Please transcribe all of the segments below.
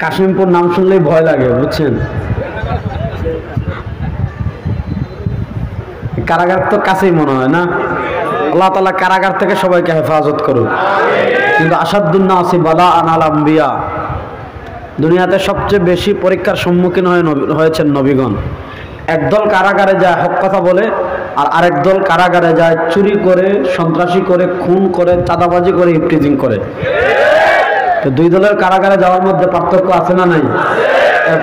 কাশিমপুর নাম শুনলেই ভয় লাগে, বুঝছেন? কারাগার তো কাছেই মনে হয় না? আল্লাহ তাআলা কারাগার থেকে সবাইকে হেফাজত করুন। কিন্তু আসাদুন নাসি বালাআন আল আম্বিয়া, দুনিয়াতে সবচেয়ে বেশি পরীক্ষার সম্মুখীন হয়েছেন নবীগণ। একদল কারাগারে যায় হক কথা বলে, আর আরেক দল কারাগারে যায় চুরি করে, সন্ত্রাসী করে, খুন করে, চাঁদাবাজি করে, ইফটিজিং করে। তো দুই দলের কারাগারে যাওয়ার মধ্যে পার্থক্য আছে না নাই?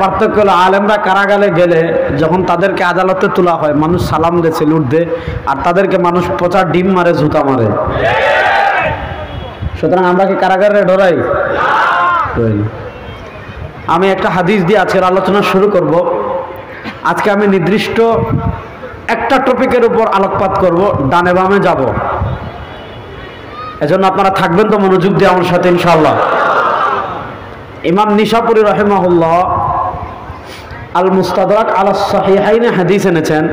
পার্থক্য হলো আলেমরা কারাগারে গেলে যখন তাদেরকে আদালতে তোলা হয়, মানুষ সালাম দেয়, সেলুট দেয়, আর তাদেরকে মানুষ পচা ডিম মারে, জুতা মারে। সুতরাং আমরা কি কারাগারে ডরাই? আমি একটা হাদিস দিয়ে আজকের আলোচনা শুরু করব। আজকে আমি নির্দিষ্ট একটা টপিকের উপর আলোকপাত করব, ডানে বামে যাব। এজন্য আপনারা থাকবেন তো মনোযোগ দিয়ে আমার সাথে ইনশাআল্লাহ। ইমাম নিশাপুরী রাহিমাহুল্লাহ আল মুস্তাদরাক আলা সাহিহাইনে হাদিস এনেছেন।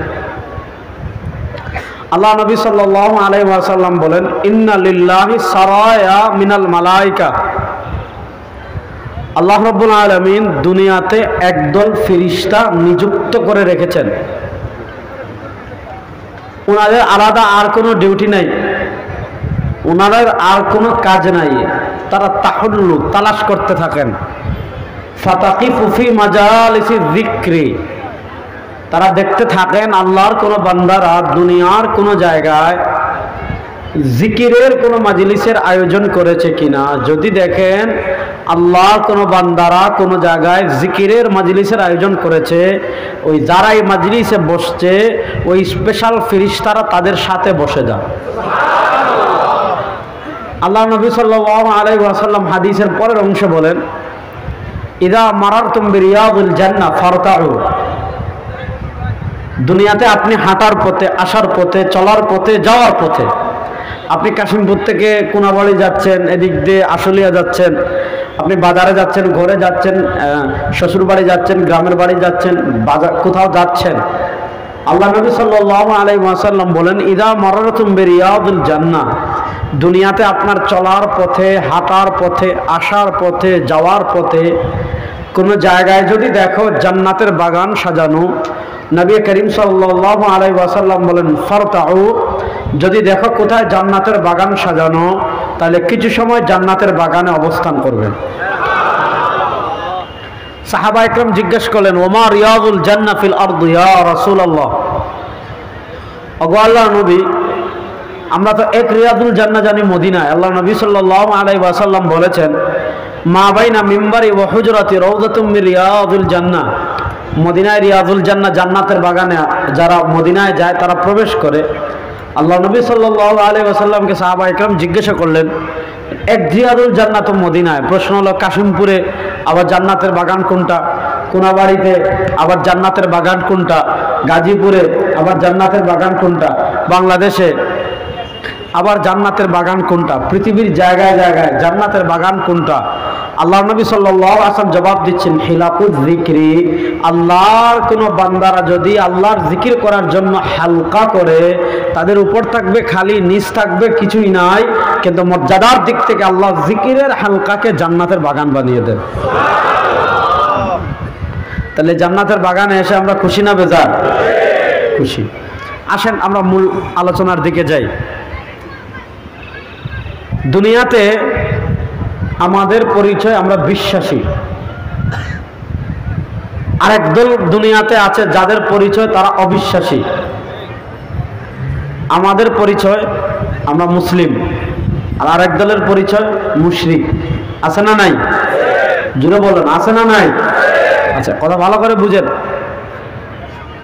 আল্লাহ নবী সাল্লাল্লাহু আলাইহি ওয়াসাল্লাম বলেন, ইন্না লিল্লাহি সারায়া মিনাল মালাইকা, আল্লাহ রাব্বুল আলামিন দুনিয়াতে একদল ফেরেশতা নিযুক্ত করে রেখেছেন। ওনাদের আলাদা আর কোনো ডিউটি নাই, ওনাদের আর কোনো কাজ নাই। তারা তাহুল্লু তালাশ করতে থাকেন। ফাতাকিফু ফি মাজালিসি যিকরি, তারা দেখতে থাকেন আল্লাহর কোনো বান্দারা দুনিয়ার কোনো জায়গায় জিকিরের কোনো মাজলিসের আয়োজন করেছে কিনা। যদি দেখেন আল্লাহর কোনো বান্দারা কোনো জায়গায় জিকিরের মাজলিসের আয়োজন করেছে, ওই যারা এই মাজলিসে বসছে ওই স্পেশাল ফেরেশতারা তাদের সাথে বসে যায়। আল্লাহ নবী সাল্লাল্লাহু আলাইহি ওয়াসাল্লাম হাদিসের পরের অংশে বলেন, ইদা মারারতুম বিরিয়াদিল জান্নাহ ফারতাউ, দুনিয়াতে আপনি হাঁটার পথে, আসার পথে, চলার পথে, যাওয়ার পথে, আপনি কাশিমপুর থেকে কোনাবাড়ি যাচ্ছেন, এদিক দিয়ে আশুলিয়া যাচ্ছেন, আপনি বাজারে যাচ্ছেন, ঘরে যাচ্ছেন, শ্বশুর বাড়ি যাচ্ছেন, গ্রামের বাড়ি যাচ্ছেন, বাজার কোথাও যাচ্ছেন, আল্লাহ নবী সাল্লাল্লাহু আলাইহি ওয়াসাল্লাম বলেন, ইদা মারারতুম বিরিয়াদিল জান্নাহ, দুনিয়াতে আপনার চলার পথে, হাঁটার পথে, আসার পথে, যাওয়ার পথে কোনো জায়গায় যদি দেখো জান্নাতের বাগান সাজানো, নবী করিম সাল্লাল্লাহু আলাইহি ওয়াসাল্লাম বলেন, ফারতাউ, যদি দেখো কোথায় জান্নাতের বাগান সাজানো, তাহলে কিছু সময় জান্নাতের বাগানে অবস্থান করবেন। সাহাবা ইকরাম জিজ্ঞেস করলেন, ওমা রিয়াদুল জান্নাহ ফিল আরদি ইয়া রাসূলুল্লাহ, ওগো আল্লাহর নবী, আমরা তো এক রিয়াদুল জান্নাহ জানি মদিনায়। আল্লাহ নবী সাল্লাল্লাহু আলাইহি ওয়াসাল্লাম বলেছেন, মা বাইনা মিম্বারি ওয়া হুজরাতি রাউযাতুম মির রিয়াদুল জান্নাহ, মদিনায় রিয়াদুল জান্নাহ, জান্নাতের বাগানে যারা মদিনায় যায় তারা প্রবেশ করে। আল্লাহ নবী সাল্লাল্লাহু আলাইহি ওয়াসাল্লামকে সাহাবা ইকরাম জিজ্ঞাসা করলেন, এক রিয়াদুল জান্নাহ তো মদিনায়, প্রশ্ন হলো কাশিমপুরে আবার জান্নাতের বাগান কোনটা, কোনাবাড়িতে আবার জান্নাতের বাগান কোনটা, গাজীপুরে আবার জান্নাতের বাগান কোনটা, বাংলাদেশে আবার জান্নাতের বাগান কোনটা, পৃথিবীর জায়গায় জায়গায় জান্নাতের বাগান কোনটা? আল্লাহ নবী সাল্লাল্লাহু আলাইহি ওয়াসাল্লাম জবাব দিচ্ছেন, হিলাকুজ যিকরি, আল্লাহর কোনো বান্দারা যদি আল্লাহর জিকির করার জন্য হালকা করে, তাদের উপর থাকবে খালি, নিচ থাকবে কিছুই নাই, কিন্তু মর্যাদার দিক থেকে আল্লাহ জিকিরের হালকাকে জান্নাতের বাগান বানিয়ে দেন। তাহলে জান্নাতের বাগানে এসে আমরা খুশি না বেজার? খুশি। আসেন আমরা মূল আলোচনার দিকে যাই। দুনিয়াতে আমাদের পরিচয় আমরা বিশ্বাসী, আরেক দল দুনিয়াতে আছে যাদের পরিচয় তারা অবিশ্বাসী। আমাদের পরিচয় আমরা মুসলিম, আর আরেক দলের পরিচয় মুশরিক। আছে না নাই? জুড়ে বলেন, আছে না নাই? আচ্ছা, কথা ভালো করে বুঝেন।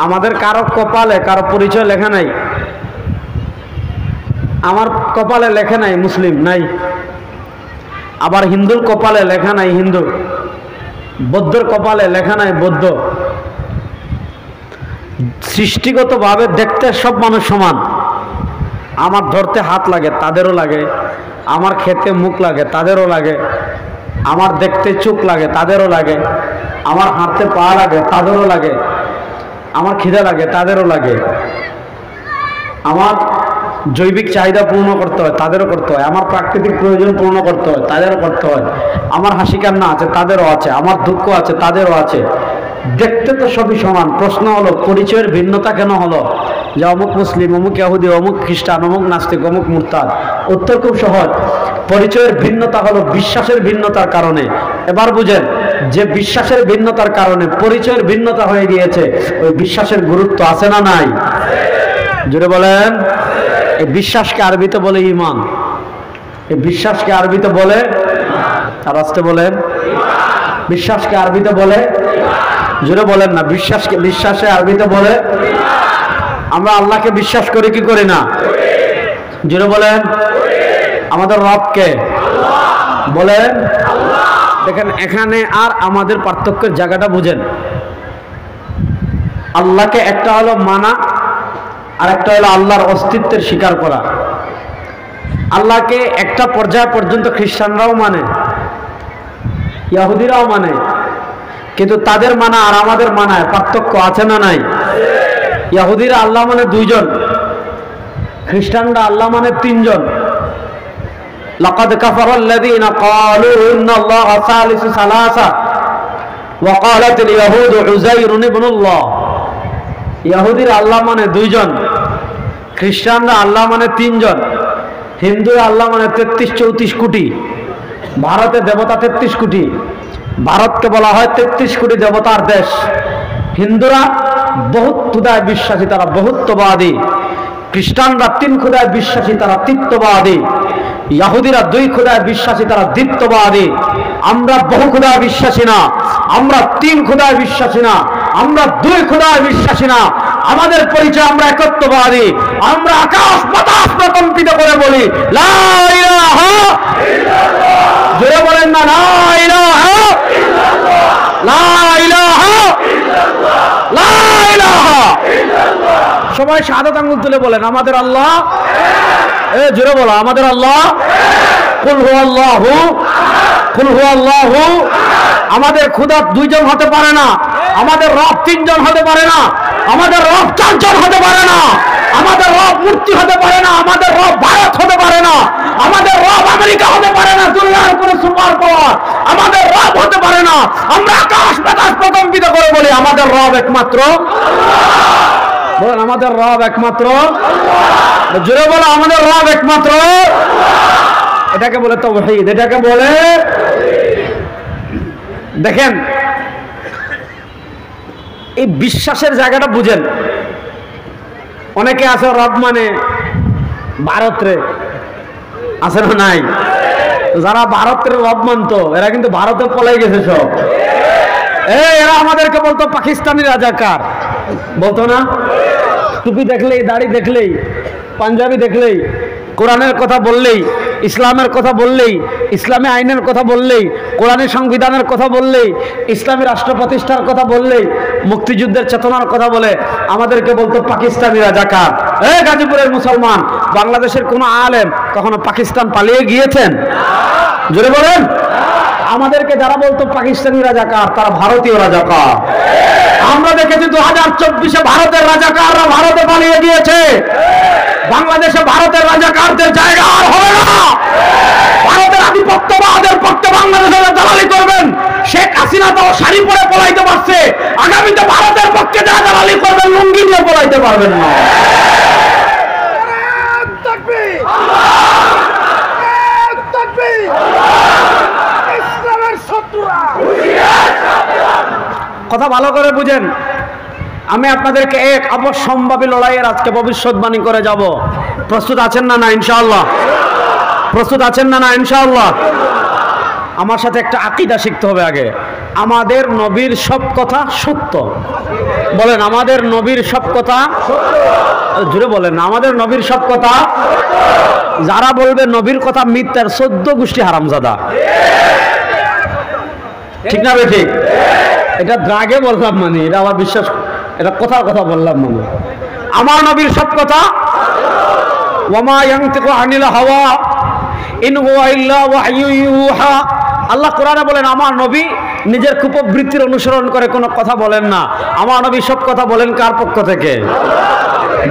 আমাদের কারো কপালে কারো পরিচয় লেখা নাই। আমার কপালে লেখা নাই মুসলিম, নাই। আবার হিন্দুর কপালে লেখা নাই হিন্দু, বৌদ্ধর কপালে লেখা নাই বৌদ্ধ। সৃষ্টিগতভাবে দেখতে সব মানুষ সমান। আমার ধরতে হাত লাগে, তাদেরও লাগে। আমার খেতে মুখ লাগে, তাদেরও লাগে। আমার দেখতে চোখ লাগে, তাদেরও লাগে। আমার হাঁটতে পা লাগে, তাদেরও লাগে। আমার খিদে লাগে, তাদেরও লাগে। আমার জৈবিক চাহিদা পূর্ণ করতে হয়, তাদেরও করতে হয়। আমার প্রাকৃতিক প্রয়োজন পূর্ণ করতে হয়, তাদেরও করতে হয়। আমার হাসি কান্না আছে, তাদেরও আছে। আমার দুঃখ আছে, তাদেরও আছে। দেখতে তো সবই সমান। প্রশ্ন হলো পরিচয়ের ভিন্নতা কেন হলো? যে অমুক মুসলিম, অমুক ইহুদি, অমুক খ্রিস্টান, অমুক নাস্তিক, অমুক মুরতাদ। উত্তর খুব সহজ। পরিচয়ের ভিন্নতা হলো বিশ্বাসের ভিন্নতার কারণে। এবার বুঝেন, যে বিশ্বাসের ভিন্নতার কারণে পরিচয়ের ভিন্নতা হয়ে গিয়েছে, ওই বিশ্বাসের গুরুত্ব আছে না নাই? জোরে বলেন। এই বিশ্বাসকে আরবিতে বলে ঈমান। এই বিশ্বাসকে আরবিতে বলে, আর আসতে বলেন, বিশ্বাসকে আরবিতে বলে, জোরে বলেন না, বিশ্বাসে আরবিতে বলে। আমরা আল্লাহকে বিশ্বাস করি কি করি না? জোরে বলেন। আমাদের রবকে বলেন। দেখেন এখানে আর আমাদের পার্থক্যের জায়গাটা বুঝেন। আল্লাহকে একটা হলো মানা, আর একটা হলো আল্লাহর অস্তিত্বের স্বীকার করা। আল্লাহকে একটা পর্যায় পর্যন্ত খ্রিস্টানরাও মানে, ইহুদিরাও মানে, কিন্তু তাদের মানা আর আমাদের মানায় পার্থক্য আছে না নাই? ইহুদিরা আল্লাহ মানে দুইজন, খ্রিস্টানরা আল্লাহ মানে তিনজন। লাকাদ কাফারাল্লাযীনা ক্বালু ইন্নাল্লাহা সালিসু সালাসা ওয়া ক্বালাতিল ইয়াহুদু উযাইরুন ইবনুল্লাহ। ইহুদিরা আল্লাহ মানে দুইজন, খ্রিস্টানরা আল্লাহ মানে তিনজন, হিন্দুরা আল্লাহ মানে 33-34 কোটি। ভারতে দেবতা 33 কোটি। ভারতকে বলা হয় 33 কোটি দেবতার দেশ। হিন্দুরা বহুত খুদায় বিশ্বাসী, তারা বহুত্ববাদী। খ্রিস্টানরা 3 খুদায় বিশ্বাসী, তারা তৃত্ববাদী। ইহুদিরা 2 খুদায় বিশ্বাসী, তারা দ্বিত্ববাদী। আমরা বহু খুদায় বিশ্বাসী না, আমরা 3 খুদায় বিশ্বাসী না, আমরা 2 খুদায় বিশ্বাসী না। আমাদের পরিচয় আমরা একত্ববাদী। আমরা আকাশ বাতাস প্রকম্পিত করে বলি লা ইলাহা ইল্লাল্লাহ। জোরে বলেন না, লা ইলাহা ইল্লাল্লাহ, লা ইলাহা ইল্লাল্লাহ, লা ইলাহা ইল্লাল্লাহ। সবাই শাহাদাত আঙ্গুল তুলে বলেন আমাদের আল্লাহ এ, জোরে বলো আমাদের আল্লাহ। কুল হুয়াল্লাহু, কুল হুয়াল্লাহু। আমাদের খোদা 2 জন হতে পারে না, আমাদের রব 3 জন হতে পারে না, আমাদের রব 4 জন হতে পারে না, আমাদের রব মূর্তি হতে পারে না, আমাদের রব ভারত হতে পারে না, আমাদের রব আমেরিকা হতে পারে না, দুনিয়ার কোনো সুপার পাওয়ার আমাদের রব হতে পারে না। আমরা আকাশ বাতাস প্রকম্পিত করে বলি আমাদের রব একমাত্র আল্লাহ। বলেন আমাদের রব একমাত্র আল্লাহ। জোরে বলো আমাদের রব একমাত্র আল্লাহ। এটাকে বলে তাওহীদ, এটাকে বলে। দেখেন এই বিশ্বাসের জায়গাটা বুঝেন। অনেকে আছে রব মানে ভারতরে, আছে না নাই? যারা ভারতের রব মানত এরা কিন্তু ভারতে পলাই গেছে সব। এরা আমাদেরকে বলতো পাকিস্তানি রাজাকার, বলতো না? টুপি দেখলেই, দাড়ি দেখলেই, পাঞ্জাবি দেখলেই, কোরআনের কথা বললেই, ইসলামের কথা বললেই, ইসলামী আইনের কথা বললেই, কোরআনী সংবিধানের কথা বললেই, ইসলামী রাষ্ট্র প্রতিষ্ঠার কথা বললেই, মুক্তিযুদ্ধের চেতনার কথা বলে আমাদেরকে বলতো পাকিস্তানি রাজাকার। গাজীপুরের মুসলমান, বাংলাদেশের কোন আলেম কখনো পাকিস্তান পালিয়ে গিয়েছেন? জোরে বলেন। আমাদেরকে যারা বলতো পাকিস্তানি রাজাকার, তারা ভারতীয় রাজাকার। আমরা দেখেছি 2024-এ ভারতের রাজাকাররা ভারতে পালিয়ে গিয়েছে। বাংলাদেশে ভারতের রাজাকারদের জায়গা আর হবে না। ভারতের আধিপত্যবাদের পক্ষে বাংলাদেশের দালালি করবেন। শেখ হাসিনা তো শাড়ি পরে পলাইতে পারছে, আগামীতে ভারতের পক্ষে যারা দালালি করবেন লুঙ্গি নিয়ে পলাইতে পারবেন না। কথা ভালো করে বুঝেন। আমি আপনাদেরকে এক অবশ্যম্ভাবী লড়াইয়ের আজকে ভবিষ্যৎবাণী করে যাব। প্রস্তুত আছেন না? না ইনশাআল্লাহ। প্রস্তুত আছেন না? না ইনশাআল্লাহ। আমার সাথে একটা আকীদা শিখতে হবে আগে। আমাদের নবীর সব কথা সত্য। বলেন আমাদের নবীর সব কথা সত্য। জোরে বলেন আমাদের নবীর সব কথা সত্য। যারা বলবে নবীর কথা মিথ্যার 14 গোষ্ঠী হারামজাদা। ঠিক না? ঠিক। এটা দ্রাগে বললাম, মানে এটা আমার বিশ্বাস, এটা কথার কথা বললাম। মানে আমার নবীর সব কথা, ওয়ামা ইয়ানতিকু আনিল হাওয়া ইন হুয়া ইল্লা ওয়াহয়ু ইউহা। আল্লাহ কোরআনে বলেন আমার নবী নিজের কুপবৃত্তির অনুসরণ করে কোনো কথা বলেন না। আমার নবী সব কথা বলেন কার পক্ষ থেকে?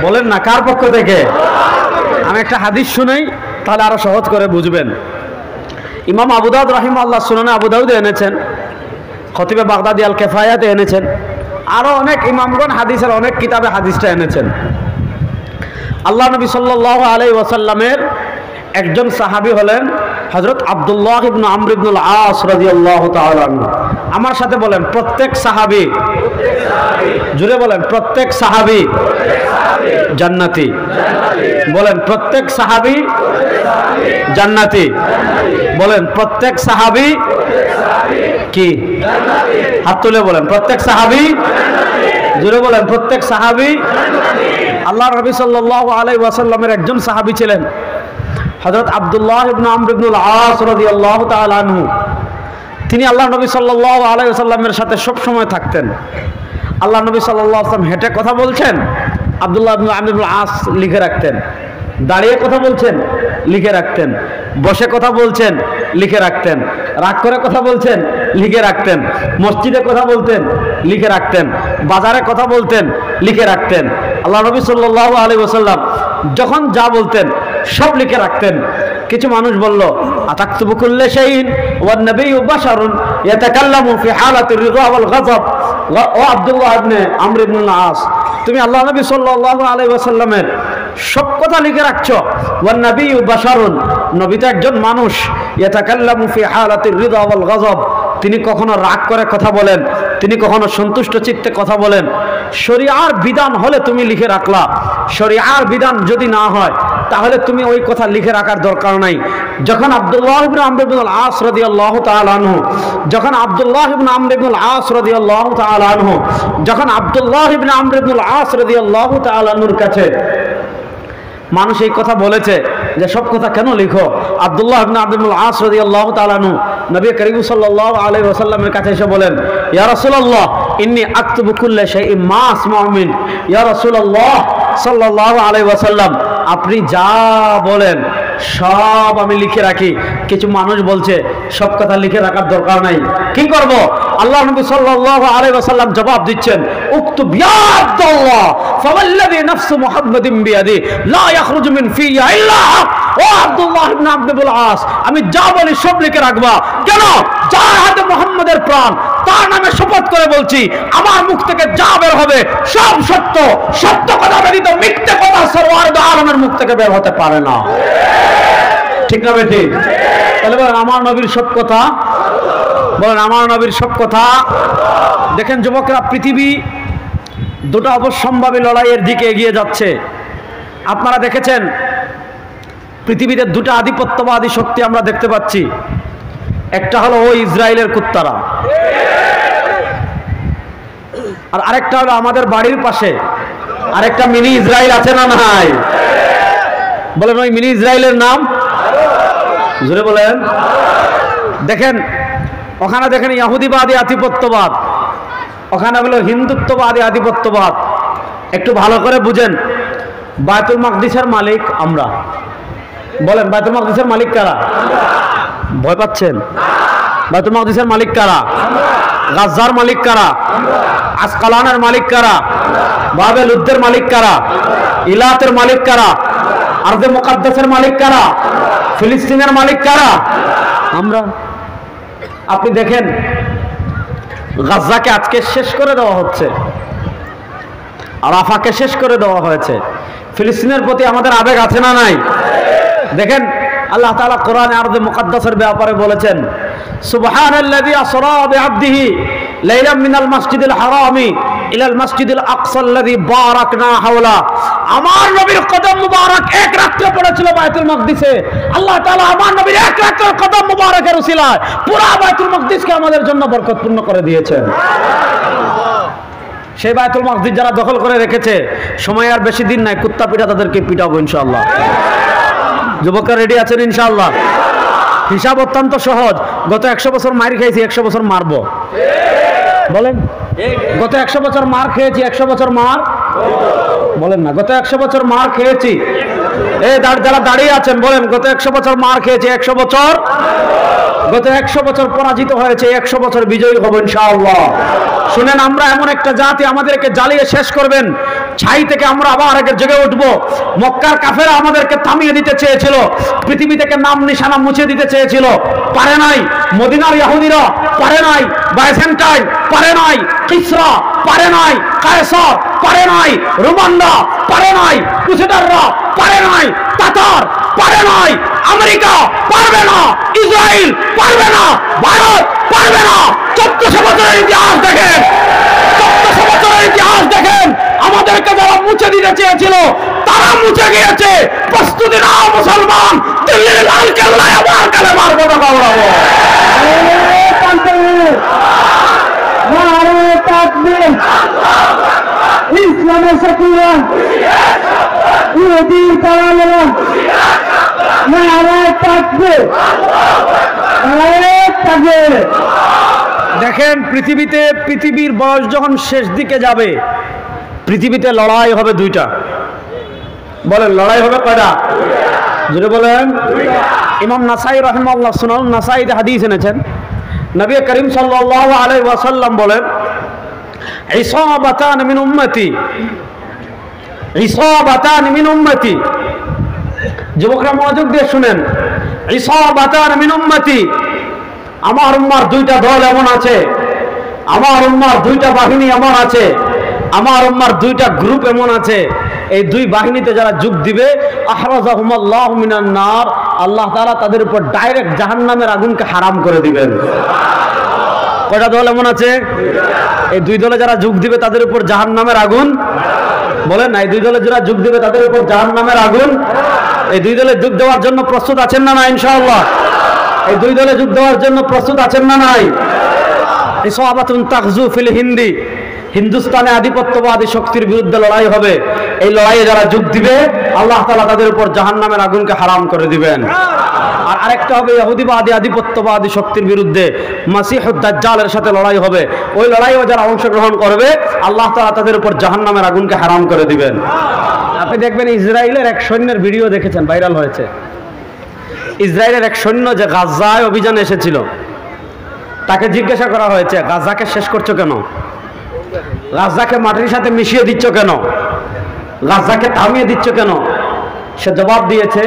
বলেন না কার পক্ষ থেকে? আমি একটা হাদিস শুনাই, তাহলে আরো সহজ করে বুঝবেন। ইমাম আবু দাউদ রাহিমাহুল্লাহ সুনানে আবু দাউদে এনেছেন, খতিবে বাগদাদি আল কিফায়াতে এনেছেন, আরো অনেক ইমামগণ হাদিসের অনেক কিতাবে হাদিসটা এনেছেন। আল্লাহ নবী সাল্লাল্লাহু আলাইহি ওয়াসাল্লামের একজন সাহাবী হলেন হযরত আব্দুল্লাহ ইবনে আমর ইবনুল আস রাদিয়াল্লাহু তাআলা আনহু। আমার সাথে বলেন প্রত্যেক সাহাবী, জোরে বলেন প্রত্যেক সাহাবী জান্নাতি। বলেন প্রত্যেক সাহাবী জান্নাতি। বলেন প্রত্যেক সাহাবী কি? হাত তুলে বলেন প্রত্যেক সাহাবী। জোরে বলেন প্রত্যেক সাহাবী। আল্লাহ নবী সাল্লাল্লাহু আলাইহি ওয়াসাল্লামের একজন সাহাবী ছিলেন হযরত আব্দুল্লাহ ইবনে আমর ইবনুল আস রাদিয়াল্লাহু তাআলা আনহু। তিনি আল্লাহ নবী সাল্লাল্লাহু আলাইহি ওয়াসাল্লামের সাথে সব সময় থাকতেন। আল্লাহ নবী সাল্লাল্লাহু আলাইহি ওয়াসাল্লাম হেঁটে কথা বলছেন, আব্দুল্লাহ ইবনে আমর ইবনুল আস লিখে রাখতেন। দাঁড়িয়ে কথা বলছেন, লিখে রাখতেন। বসে কথা বলছেন, লিখে রাখতেন। রাগ করে কথা বলছেন, লিখে রাখতেন। মসজিদে কথা বলতেন, লিখে রাখতেন। বাজারে কথা বলতেন, লিখে রাখতেন। আল্লাহ নবী সাল্লাল্লাহু আলাইহি ওয়াসাল্লাম যখন যা বলতেন সব লিখে রাখতেন। কিছু মানুষ বলল, আতাকতুবু কুল্লা শাইইন ওয়ান নাবিয়্যু বাশারুন ইয়াতাকাল্লামু ফি হালাতির রিদা ওয়াল গাযব। ও আব্দুল্লাহ ইবনে আমর ইবনুল আস, তুমি আল্লাহ নবী সাল্লাল্লাহু আলাইহি ওয়াসাল্লামের সব কথা লিখে রাখছো। ওয়ান নাবিয়্যু বাশারুন, নবী তো একজন মানুষ। ইয়াতাকাল্লামু ফি হালাতির রিদা ওয়াল গাযব, তিনি কখনো রাগ করে কথা বলেন, তিনি কখনো সন্তুষ্ট চিত্তে কথা বলেন। শরিয়ার বিধান হলে তুমি লিখে রাখলা, শরিয়ার বিধান যদি না হয় তাহলে তুমি ওই কথা লিখে রাখার দরকার নাই। যখন আব্দুল্লাহ ইবনে আমর ইবনুল আস রাদিয়াল্লাহু তাআলা আনহু, যখন আব্দুল্লাহ ইবনে আমর ইবনুল আস রাদিয়াল্লাহু তাআলা আনহু, যখন আব্দুল্লাহ ইবনে আমর ইবনুল আস রাদিয়াল্লাহু তাআলা আনহুর কাছে মানুষ এই কথা বলেছে যে সব কথা কেন লিখো, আব্দুল্লাহ ইবনে আমর ইবনুল আস রাদিয়াল্লাহু তাআলা আনহু নবী করিম সাল্লাল্লাহু আলাইহি ওয়াসাল্লামের কাছে এসে বলেন, ইয়া রাসূলুল্লাহ ইন্নী আকতুবু কুল্লা শাইইন মা আসমাউ মিন। ইয়া রাসূলুল্লাহ সাল্লাল্লাহু আলাইহি ওয়াসাল্লাম, আপনি যা বলেন সব আমি লিখে রাখি। কিছু মানুষ বলছে সব কথা লিখে রাখার দরকার নাই, কি করব? আল্লাহ নবী সাল্লাল্লাহু আলাইহি ওয়াসাল্লাম জবাব দিচ্ছেন, উকতুব ইয়া আব্দুল্লাহ ফাওয়াল্লাযী নাফসু মুহাম্মাদিন বিয়াদি লা ইয়াখরুজু মিন ফিয়া ইল্লা হক। ও আব্দুল্লাহ ইবনে আমর ইবনুল আস, আমি যা বলি সব লিখে রাখবা। কেন? যার হাতে মুহাম্মাদের প্রাণ, তার নামে শপথ করে বলছি, আমার মুখ থেকে যা বের হবে সব সত্য। সত্য কথা ব্যতীত মিথ্যে কথা সরওয়ার দু আলমের মুখ থেকে বের হতে পারে না। ঠিক না বেটি? তাহলে বলেন আমার নবীর সব কথা, বলেন আমার নবীর সব কথা। দেখেন যুবকরা, পৃথিবী দুটো অবশ্যম্ভাবী লড়াইয়ের দিকে এগিয়ে যাচ্ছে। আপনারা দেখেছেন পৃথিবীতে দুটো আধিপত্যবাদী শক্তি আমরা দেখতে পাচ্ছি। একটা হলো ওই ইসরায়েলের কুত্তারা, আর আরেকটা হলো আমাদের বাড়ির পাশে আরেকটা মিনি ইসরায়েল আছে না নাই? বলেন ওই মিনি ইসরায়েলের নাম জোরে বলেন। দেখেন ওখানে দেখেন ইহুদিবাদী আধিপত্যবাদ, ওখানে হলো হিন্দুত্ববাদী আধিপত্যবাদ। একটু ভালো করে বুঝেন, বায়তুল মাকদিসের মালিক আমরা। বলেন বায়তুল মাকদিসের মালিক কারা? ভয় পাচ্ছেন? বায়তুল মাকদিসের মালিক কারা? গাজ্জার মালিক কারা? আসকালানের মালিক কারা? বাবে লুদ্দের মালিক কারা? ইলাতের মালিক কারা? আরদে মুকাদ্দাসের মালিক কারা? ফিলিস্তিনের মালিক কারা? আমরা। আপনি দেখেন গাজ্জাকে আজকে শেষ করে দেওয়া হচ্ছে, রাফাকে শেষ করে দেওয়া হয়েছে। ফিলিস্তিনের প্রতি আমাদের আবেগ আছে না নাই? দেখেন আল্লাহ তাআলা কোরআনে আরদে মুকাদ্দাসের ব্যাপারে বলেছেন, সুবহানাল্লাযী আসরা বিআবদিহি লাইলাম মিনাল মাসজিদিল হারামি ইলাল মাসজিদিল আকসাল্লাযী বারাকনা হাওলা। আমার নবীর কদম মুবারক এক রাত্রে পড়েছিল বায়তুল মাকদিসে। আল্লাহ তাআলা আমার নবীর এক রাত্রের কদম মুবারকের উসিলায় পুরো বায়তুল মাকদিসকে আমাদের জন্য বরকতপূর্ণ করে দিয়েছেন। সেই বায়তুল মাকদিস যারা দখল করে রেখেছে, সময় আর বেশি দিন নাই, কুত্তা পিটা তাদেরকে পিটাবো ইনশাআল্লাহ। যুবকরা রেডি আছেন ইনশাআল্লাহ? হিসাব অত্যন্ত সহজ। গত 100 বছর মার খেয়েছি, 100 বছর মারবো। বলেন গত 100 বছর মার খেয়েছি, 100 বছর মার বলেন না, গত 100 বছর মার খেয়েছি। এই যারা দাঁড়িয়ে আছেন বলেন গত 100 বছর মার খেয়েছি, 100 বছর গত 100 বছর পরাজিত হয়েছে, 100 বছর বিজয়ী হব ইনশাআল্লাহ। শুনেন, আমরা এমন একটা জাতি, আমাদেরকে জ্বালিয়ে শেষ করবেন, ছাই থেকে আমরা আবার আগে জেগে উঠব। মক্কার কাফেরা আমাদেরকে থামিয়ে দিতে চেয়েছিল, পৃথিবী থেকে নাম নিশানা মুছে দিতে চেয়েছিল, পারে নাই। মদিনার ইহুদিরা পারে নাই, বাইজেন্টাইন পারে নাই, কিসরা পারে নাই, কায়সার পারে নাই, রোমানরা পারে নাই, ক্রুসেডাররা পারে নাই, তাতার পারে নাই, আমেরিকা পারবে না, ইসরায়েল পারবে না, ভারত পারবে না। 1400 বছরের ইতিহাস দেখেন, 1400 বছরের ইতিহাস দেখেন। আমাদেরকে যারা মুছে দিতে চেয়েছিল তারা মুছে গিয়েছে। প্রস্তুতি নাও মুসলমান, দিল্লির লাল কেল্লায় আবার কালেমার পতাকা ওড়াবো। ইসলামের শত্রুরা ইহুদি তাওয়ালেরা নারায়ে তাকবীর, নারায়ে তাকবীর। দেখেন, পৃথিবীর বয়স যখন শেষ দিকে যাবে, পৃথিবীতে লড়াই হবে দুইটা। বলেন, লড়াই হবে কয়টা? জোরে বলেন। ইমাম নাসাই রাহিমাহুল্লাহ সুনান নাসাইতে হাদিস এনেছেন, নবী করিম সাল্লাল্লাহু আলাইহি ওয়াসাল্লাম বলেন, ইসাবাতান মিন উম্মতি, ইসাবাতান মিন উম্মতি। যুবকরা মনোযোগ দিয়ে শুনেন, ইসাবাতান মিন উম্মতি, আমার উম্মার দুইটা দল এমন আছে, আমার উম্মার দুইটা বাহিনী এমন আছে, আমার উম্মার দুইটা গ্রুপ এমন আছে, এই দুই বাহিনীতে যারা যোগ দিবে, আহরাজাহুমাল্লাহু মিনান নার, আল্লাহ তাআলা তাদের উপর ডাইরেক্ট জাহান্নামের আগুনকে হারাম করে দিবেন। কয়টা দল এমন আছে? এই দুই দলে যারা যোগ দিবে তাদের উপর জাহান্নামের আগুন। বলেন না, এই দুই দলে যারা যোগ দিবে তাদের উপর জাহান্নামের আগুন। এই দুই দলে যোগ দেওয়ার জন্য প্রস্তুত আছেন না? না ইনশাআল্লাহ। এই দুই দলে যোগ দেওয়ার জন্য প্রস্তুত আছেন না? নাই। ইসাবাতুন তাগজু ফিল হিন্দি, হিন্দুস্তানে আধিপত্যবাদী শক্তির বিরুদ্ধে লড়াই হবে। এই লড়াইয়ে যারা যোগ দিবে, আল্লাহ তাআলা তাদের উপর জাহান্নামের আগুনকে হারাম করে দিবেন। আর আরেকটা হবে ইহুদিবাদী আধিপত্যবাদী শক্তির বিরুদ্ধে, মাসিহুদ দাজ্জালের সাথে লড়াই হবে। ওই লড়াইয়ে যারা অংশগ্রহণ করবে, আল্লাহ তাআলা তাদের উপর জাহান্নামের আগুনকে হারাম করে দিবেন। আপনি দেখবেন, ইসরায়েলের এক সৈন্যের ভিডিও দেখেছেন, ভাইরাল হয়েছে। ইসরায়েলের এক সৈন্য যে গাজায় অভিযানে এসেছিল, তাকে জিজ্ঞাসা করা হয়েছে, গাজাকে শেষ করছো কেন? গাজাকে মাটির সাথে মিশিয়ে দিচ্ছ কেন? গাজাকে থামিয়ে দিচ্ছ কেন? সে জবাব দিয়েছে,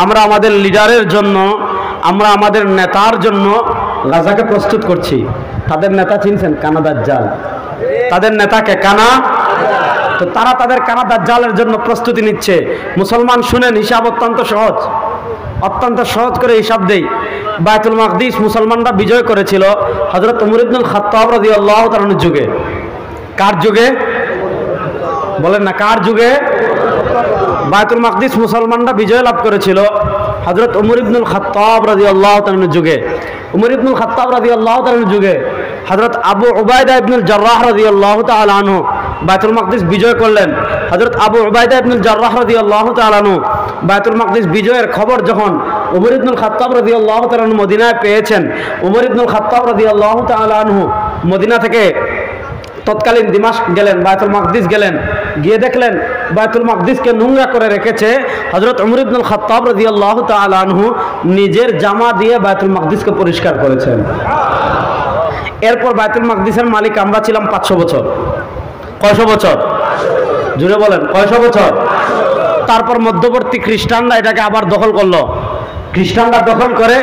আমরা আমাদের লিডারের জন্য, আমরা আমাদের নেতার জন্য গাজাকে প্রস্তুত করছি। তাদের নেতা চিনছেন? কানা দাজ্জাল। তাদের নেতাকে কানা, তো তারা তাদের কানা দাজ্জালের জন্য প্রস্তুতি নিচ্ছে। মুসলমান শুনেন, হিসাব অত্যন্ত সহজ, অত্যন্ত সহজ করে হিসাব দেই। বায়তুল মাকদিস মুসলমানরা বিজয় করেছিল হযরত ওমর ইবনুল খাত্তাব রাদিয়াল্লাহু তাআলার যুগে। কার যুগে? বলেন না, কার যুগে? বায়তুল মাকদিস মুসলমানরা বিজয় লাভ করেছিল হযরত ওমর ইবনুল খাত্তাব রাদিয়াল্লাহু তাআলার যুগে। ওমর ইবনুল খাত্তাব রাদিয়াল্লাহু তাআলার যুগে হযরত আবু উবাইদা ইবনুল জাররাহ রাদিয়াল্লাহু তাআলা আনহু বায়তুল মাকদিস বিজয় করলেন। হযরত আবু উবাইদা ইবনুল জাররাহ রাদিয়াল্লাহু তাআলা আনহু বায়তুল মাকদিস বিজয়ের খবর যখন ওমর ইবনুল খাত্তাব রাদিয়াল্লাহু তাআলা আনহু মদিনায় পেয়েছেন, ওমর ইবনুল খাত্তাব রাদিয়াল্লাহু তাআলা আনহু মদিনা থেকে তৎকালীন দিমাশক গেলেন, বায়তুল মাকদিস গেলেন, গিয়ে দেখলেন বায়তুল মাকদিসকে নোংরা করে রেখেছে। হযরত ওমর ইবনুল খাত্তাব রাদিয়াল্লাহু তাআলা আনহু নিজের জামা দিয়ে বায়তুল মাকদিসকে পরিষ্কার করেছেন। এরপর বায়তুল মাকদিসের মালিক আমরা ছিলাম 500 বছর। কয়শো বছর? জুড়ে বলেন, কয়শো বছর? তারপর মধ্যবর্তী খ্রিস্টানরা এটাকে আবার দখল করলো। খ্রিস্টানরা দখল করে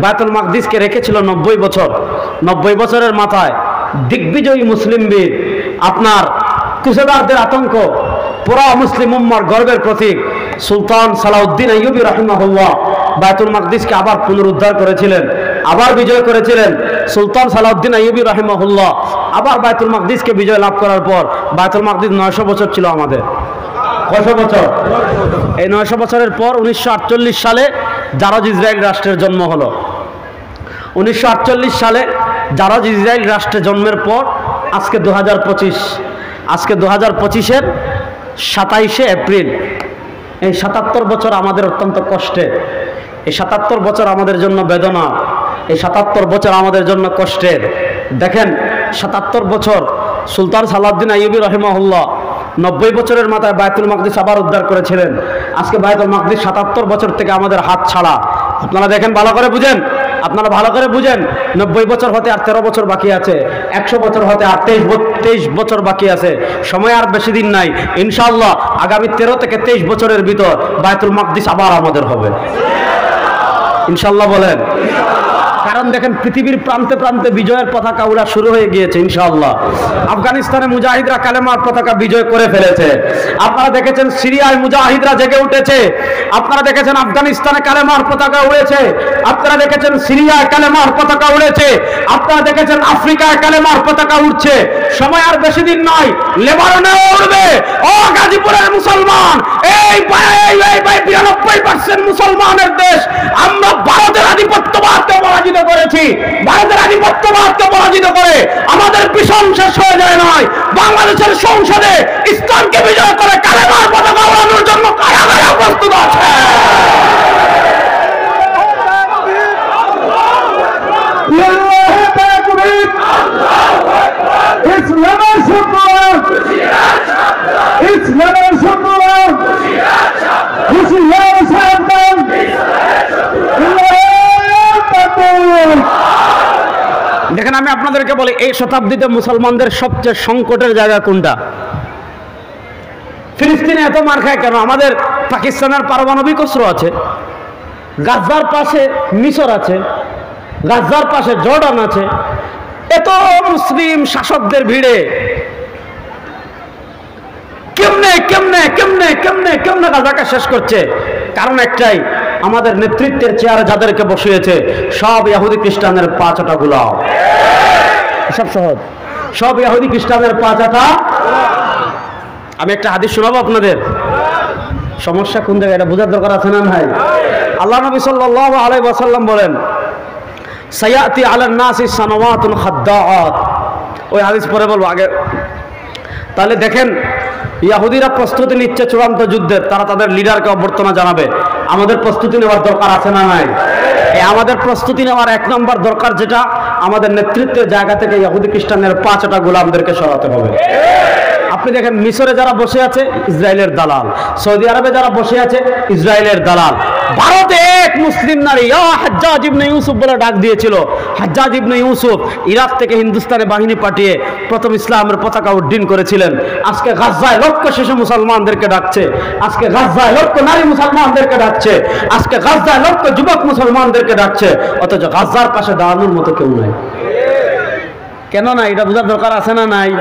বায়তুল মাকদিসকে রেখেছিল 90 বছর। 90 বছরের মাথায় দিগ্বিজয়ী মুসলিম বীর, আপনার ক্রুসেডারদের আতঙ্ক, পুরা মুসলিম উম্মার গর্বের প্রতীক সুলতান সালাউদ্দিন আইয়ুবী রাহিমাহুল্লাহ বায়তুল মাকদিসকে আবার পুনরুদ্ধার করেছিলেন, আবার বিজয় করেছিলেন। সুলতান সালাউদ্দিন আইয়ুবী রাহিমাহুল্লাহ আবার বায়তুল মাকদিসকে বিজয় লাভ করার পর বায়তুল মাকদিস 900 বছর ছিল আমাদের। কয়শো বছর? এই 900 বছরের পর 1948 সালে জারজ ইসরায়েল রাষ্ট্রের জন্ম হলো। 1948 সালে জারজ ইসরায়েল রাষ্ট্রে জন্মের পর আজকে 2025, আজকে 2025-এর 27শে এপ্রিল। এই 77 বছর আমাদের অত্যন্ত কষ্টের, এই 77 বছর আমাদের জন্য বেদনা, এই 77 বছর আমাদের জন্য কষ্টের। দেখেন, 77 বছর সুলতান সালাউদ্দিন আইয়ুবী রাহিমাহুল্লাহ 90 বছরের মাথায় বায়তুল মাকদিস আবার উদ্ধার করেছিলেন। আজকে বায়তুল মাকদিস 77 বছর থেকে আমাদের হাত ছাড়া। আপনারা দেখেন, ভালো করে বুঝেন, আপনারা ভালো করে বুঝেন, 90 বছর হতে আর 13 বছর বাকি আছে, 100 বছর হতে আর 23 বছর বাকি আছে। সময় আর বেশি দিন নাই। ইনশাআল্লাহ আগামী 13 থেকে 23 বছরের ভিতর বায়তুল মাকদিস আবার আমাদের হবে ইনশাআল্লাহ বলেন। কারণ দেখেন পৃথিবীর প্রান্তে প্রান্তে বিজয়ের পতাকা উড়া শুরু হয়ে গিয়েছে ইনশাআল্লাহ। আফগানিস্তানে মুজাহিদরা কালেমার পতাকা বিজয় করে ফেলেছে। আপনারা দেখেছেন সিরিয়ায় মুজাহিদরা জেগে উঠেছে। আপনারা দেখেছেন আফগানিস্তানে কালেমার পতাকা উড়েছে। আপনারা দেখেছেন সিরিয়ায় কালেমার পতাকা উড়েছে। আপনারা দেখেছেন আফ্রিকায় কালেমার পতাকা উঠছে। সময় আর বেশি দিন নয়, লেবাননেও উড়বে। ও গাজীপুরের মুসলমান, এই 92% মুসলমানের দেশ। আমরা ভারতের আধিপত্যবাদকে পরাজিত করেছি। ভারতের আধিপত্যবাদকে পরাজিত করে আমাদের ভীষণ শেষ হয়ে যায় নয়, বাংলাদেশের সংসদে ইসলামকে বিজয় করে কালেমার পতাকা ওড়ানোর জন্য কারাগারে প্রস্তুত আছে। ইসলামের শত্রুরা, ইসলামের শত্রুরা, হুঁশিয়ার সাবধান। দেখেন আমি আপনাদেরকে বলি, এই শতাব্দীতে মুসলমানদের সবচেয়ে সংকটের জায়গা কোনটা? ফিলিস্তিনে এত মার খায় কেন? আমাদের পাকিস্তানের পারমাণবিক অস্ত্র আছে, গাজার পাশে মিশর আছে, গাজার পাশে জর্ডান আছে। এত মুসলিম শাসকদের ভিড়ে কেমনে কেমনে কেমনে কেমনে কেমনে গাজাকে শেষ করছে? কারণ একটাই, আমাদের নেতৃত্বের চেয়ারে যাদেরকে বসিয়েছে সব ইহুদি খ্রিস্টানের পাঁচটা গুলাও। সব সহজ, সব ইহুদি খ্রিস্টানের পাঁচটা। আমি একটা হাদিস শোনাবো আপনাদের। সমস্যা কোন জায়গায় এটা বোঝার দরকার আছে না ভাই? আল্লাহ নবী সাল্লাল্লাহু আলাইহি ওয়াসাল্লাম বলেন, সায়াতি আলান নাসি সানাওয়াতুন খাদ্দাআত। ওই হাদিস পরে বলবো, আগে তাহলে দেখেন ইহুদিরা প্রস্তুতি নিচ্ছে চূড়ান্ত যুদ্ধের। তারা তাদের লিডারকে অভ্যর্থনা জানাবে। আমাদের প্রস্তুতি নেওয়ার দরকার আছে না নাই? আমাদের প্রস্তুতি নেওয়ার 1 নম্বর দরকার যেটা, আমাদের নেতৃত্বের জায়গা থেকে ইহুদি খ্রিস্টানের 5টা গোলামদেরকে সরাতে হবে। আপনি দেখেন মিশরে যারা বসে আছে ইসরায়েলের দালাল, সৌদি আরবে যারা বসে আছে ইসরায়েলের দালাল। ভারতে এক মুসলিম নারী হাজ্জাজ ইবনে ইউসুফ বলে ডাক দিয়েছিল। হাজ্জাজ ইবনে ইউসুফ ইরাক থেকে হিন্দুস্তানে বাহিনী পাঠিয়ে প্রথম ইসলামের পতাকা উড্ডীন করেছিলেন। আজকে গাজায় লক্ষ শিশু মুসলমানদেরকে ডাকছে, আজকে গাজায় লক্ষ নারী মুসলমানদেরকে ডাকছে, আজকে গাজায় লক্ষ যুবক মুসলমানদেরকে ডাকছে। অথচ গাজার পাশে দাঁড়ানোর মতো কেউ নাই। কেন না? এটা বোঝার দরকার আছে না নাই?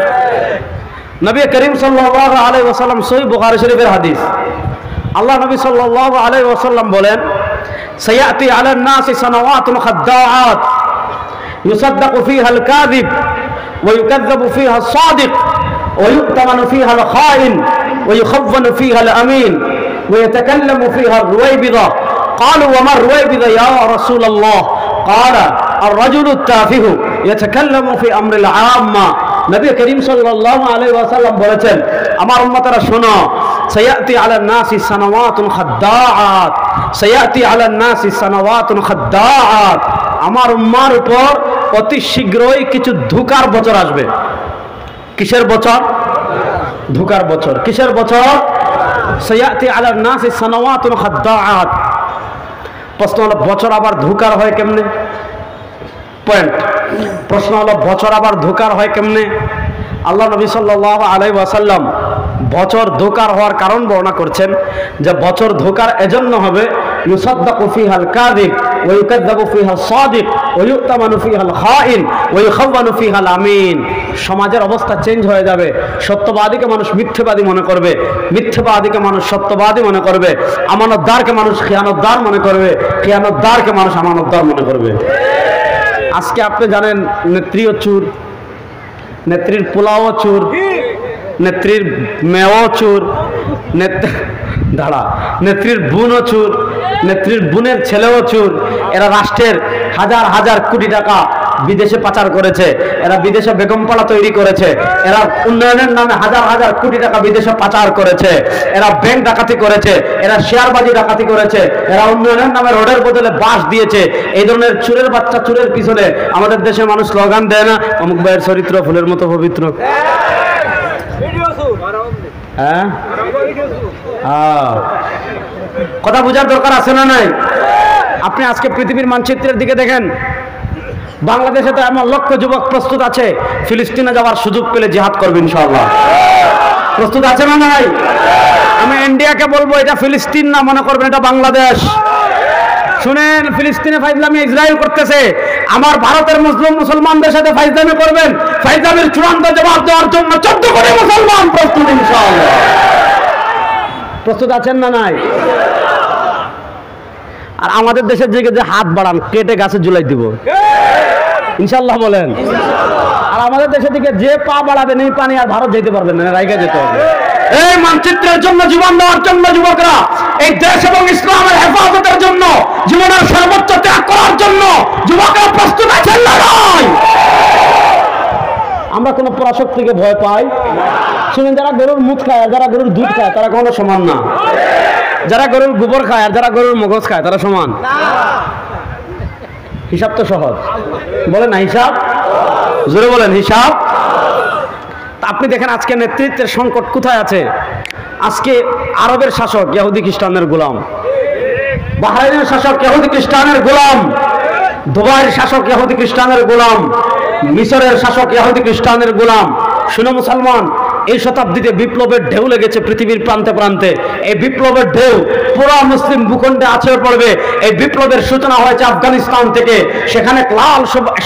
নবী করিম সাল্লাল্লাহু আলাইহি ওয়াসাল্লাম, সহিহ বুখারী শরীফের হাদিস, আল্লাহ নবী সাল্লাল্লাহু আলাইহি ওয়াসাল্লাম বলেন, সায়াতি আলান নাসি সানাওয়াতুন খাদ্দাআত ইউসাদ্দাকু ফিহা আল কাযিব ওয়া ইউকাযযাবু ফিহা আস সাদিক ওয়া ইউতামানু ফিহা আল খাইন ওয়া ইউখাওয়ানু ফিহা আল আমিন ওয়া ইয়াতাকাল্লামু ফিহা আর রুওয়াইবিদা। قالوا وما الرويبضة يا رسول الله؟ قال الرجل التافه يتكلم في أمر العامة। নবী করিম সাল্লাল্লাহু আলাইহি ওয়াসাল্লাম বলেছেন, আমার উম্মতরা শোনো, সায়াতি আলান নাসি সানাওয়াতুন খাদ্দাআত, সায়াতি আলান নাসি সানাওয়াতুন খাদ্দাআত। আমার উম্মার উপর অতি শীঘ্রই কিছু ধোঁকার বছর আসবে। কিসের বছর? ধোঁকার বছর। কিসের বছর? সায়াতি আলান নাসি সানাওয়াতুন খাদ্দাআত। প্রশ্ন হলো, বছর আবার ধোঁকার হয় কেমনে? পয়েন্ট। প্রশ্ন হলো, বছর আবার ধোঁকার হয় কেমনে? আল্লাহ নবী সাল্লাল্লাহু আলাইহি ওয়াসাল্লাম বছর ধোঁকার হওয়ার কারণ বর্ণনা করছেন যে বছর ধোঁকার এজন্য হবে, ইউসাদ্দাকু ফিহাল কাযিব ওয়া ইউকাযযাবু ফিহা সাদিক ওয়া ইউতামানু ফিহাল খাইন ওয়া ইউখাওয়ানু ফিহাল আমিন। সমাজের অবস্থা চেঞ্জ হয়ে যাবে। সত্যবাদীকে মানুষ মিথ্যাবাদী মনে করবে, মিথ্যাবাদীকে মানুষ সত্যবাদী মনে করবে, আমানতদারকে মানুষ খিয়ানতদার মনে করবে, খিয়ানতদারকে মানুষ আমানতদার মনে করবে। আজকে আপনি জানেন নেত্রীও চুর, নেত্রীর পোলাও চুর, নেত্রীর মেয়েও চুর, নেত্রীর বোনও চুর, নেত্রীর বোনের ছেলেও চুর। এরা রাষ্ট্রের হাজার হাজার কোটি টাকা বিদেশে পাচার করেছে, এরা বিদেশে বেগমপাড়া তৈরি করেছে, এরা উন্নয়নের নামে হাজার হাজার কোটি টাকা বিদেশে পাচার করেছে, এরা ব্যাংক ডাকাতি করেছে, এরা শেয়ারবাজি ডাকাতি করেছে, এরা উন্নয়নের নামে রোডের বদলে বাস দিয়েছে। এই ধরনের চুরের বাচ্চা চুরের পিছনে আমাদের দেশে মানুষ স্লোগান দেয় না, অমুক ভাইয়ের চরিত্র ফুলের মতো পবিত্র। কথা বোঝার দরকার আছে না নাই? আপনি আজকে পৃথিবীর মানচিত্রের দিকে দেখেন, বাংলাদেশে তো এমন লক্ষ যুবক প্রস্তুত আছে ফিলিস্তিনে যাওয়ার সুযোগ পেলে জিহাদ করবে ইনশাআল্লাহ। প্রস্তুত আছে না নাই? আমি ইন্ডিয়াকে বলবো এটা ফিলিস্তিন না, মনে করবেন এটা বাংলাদেশ। শুনেন, ফিলিস্তিনে ফাইজলামি ইসরায়েল করতেছে, আমার ভারতের মুসলমানদের সাথে ফাইজলামি করবেন, ফাইজলামির চূড়ান্ত জবাব দেওয়ার জন্য 14 কোটি মুসলমান প্রস্তুত ইনশাআল্লাহ। প্রস্তুত আছেন না নাই? আর আমাদের দেশের দিকে যে হাত বাড়ান, কেটে গাছে ঝুলাই দিব ইনশাআল্লাহ বলেন। আর আমাদের দেশের দিকে যে পা বাড়াবেন এই পানি আর ভারত যেতে পারবেন না, রাইগা যেতে হবে। এই মানচিত্রের জন্য জীবন দেওয়ার জন্য যুবকরা, এই দেশ এবং ইসলামের হেফাজতের জন্য জীবনের সর্বোচ্চ ত্যাগ করার জন্য যুবকরা প্রস্তুত আছেন না নাই? আমরা কোন পরাশক্তিকে ভয় পাই? শুনেন, যারা গরুর মুখ খায় আর যারা গরুর দুধ খায় তারা কখনো সমান না। যারা গরুর গোবর খায় আর যারা গরুর মগজ খায় তারা সমান? হিসাব তো সহজ, বলেন না হিসাব? জোরে বলেন হিসাব। আপনি দেখেন আজকে নেতৃত্বের সংকট কোথায় আছে। আজকে আরবের শাসক ইহুদি খ্রিস্টানের গোলাম, বাহরাইনের শাসক ইহুদি খ্রিস্টানের গোলাম, দুবাইয়ের শাসক ইহুদি খ্রিস্টানের গোলাম, মিশরের শাসক ইহুদি খ্রিস্টানের গোলাম। শুনো মুসলমান, এই শতাব্দীতে বিপ্লবের ঢেউ লেগেছে পৃথিবীর প্রান্তে প্রান্তে। এই বিপ্লবের ঢেউ পুরো মুসলিম ভূখণ্ডে আছড়ে পড়বে। এই বিপ্লবের সূচনা হয়েছে আফগানিস্তান থেকে।